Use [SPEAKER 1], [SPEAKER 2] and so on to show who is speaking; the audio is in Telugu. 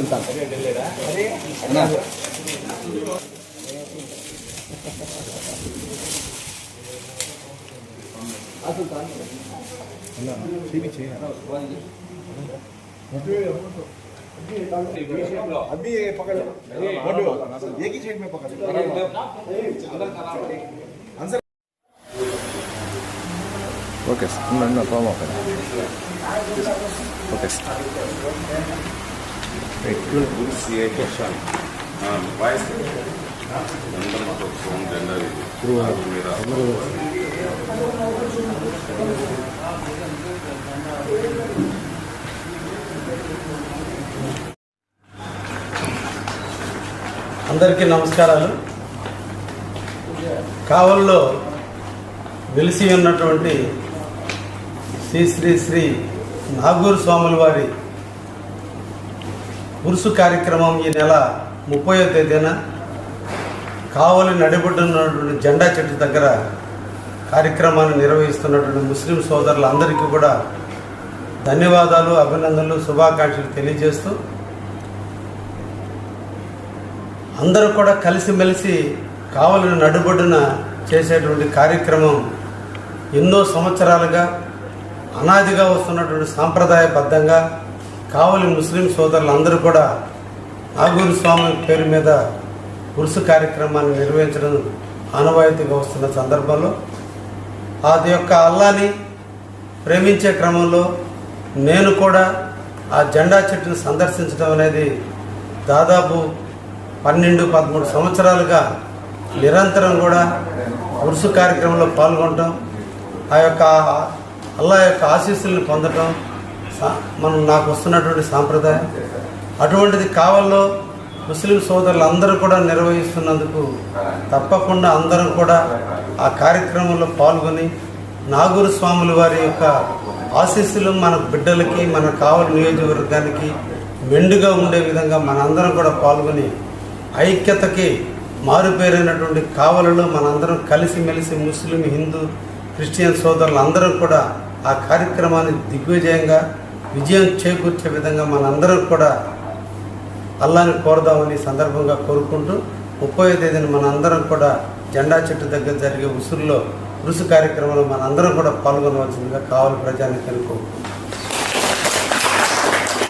[SPEAKER 1] సుల్తాన్ अभी ये पकड़ एक ही साइड में पकड़ answer okay sir form okay okay sir
[SPEAKER 2] vice
[SPEAKER 3] అందరికీ నమస్కారాలు. కావలిలో వెలిసి ఉన్నటువంటి శ్రీ శ్రీ శ్రీ నాగూరు స్వాముల వారి ఉరుసు కార్యక్రమం ఈ నెల 30వ తేదీన కావలి నడిబొడ్డున్నటువంటి జెండా చెట్టు దగ్గర కార్యక్రమాన్ని నిర్వహిస్తున్నటువంటి ముస్లిం సోదరులందరికీ కూడా ధన్యవాదాలు, అభినందనలు, శుభాకాంక్షలు తెలియజేస్తూ అందరూ కూడా కలిసిమెలిసి కావలి నడుబొడ్డున చేసేటువంటి కార్యక్రమం ఎన్నో సంవత్సరాలుగా అనాదిగా వస్తున్నటువంటి సాంప్రదాయబద్ధంగా కావలి ముస్లిం సోదరులందరూ కూడా నాగూరు స్వామి పేరు మీద ఉరుసు కార్యక్రమాన్ని నిర్వహించడం ఆనవాయితీగా వస్తున్న సందర్భంలో అది యొక్క అల్లాని ప్రేమించే క్రమంలో నేను కూడా ఆ జెండా చెట్టును సందర్శించడం అనేది దాదాపు 12-13 సంవత్సరాలుగా నిరంతరం కూడా ఉరుసు కార్యక్రమంలో పాల్గొనటం, ఆ యొక్క అల్లా యొక్క ఆశీస్సులను పొందటం నాకు వస్తున్నటువంటి సాంప్రదాయం. అటువంటిది కావల్లో ముస్లిం సోదరులు అందరూ కూడా నిర్వహిస్తున్నందుకు తప్పకుండా అందరం కూడా ఆ కార్యక్రమంలో పాల్గొని నాగూరు స్వాముల వారి యొక్క ఆశీస్సులు మన బిడ్డలకి, మన కావలి నియోజకవర్గానికి మెండుగా ఉండే విధంగా మనందరం కూడా పాల్గొని ఐక్యతకి మారుపేరైనటువంటి కావలిలో మనందరం కలిసిమెలిసి ముస్లిం, హిందూ, క్రిస్టియన్ సోదరులు అందరం కూడా ఆ కార్యక్రమాన్ని దిగ్విజయంగా విజయం చేకూర్చే విధంగా మనందరం కూడా అల్లాని కోరదామని సందర్భంగా కోరుకుంటూ 30వ తేదీన మనందరం కూడా జెండా చెట్టు దగ్గర జరిగే ఉరుసు కార్యక్రమంలో మనందరం కూడా పాల్గొనవలసిందిగా కావలి ప్రజానికి కోరుకుంటున్నాం.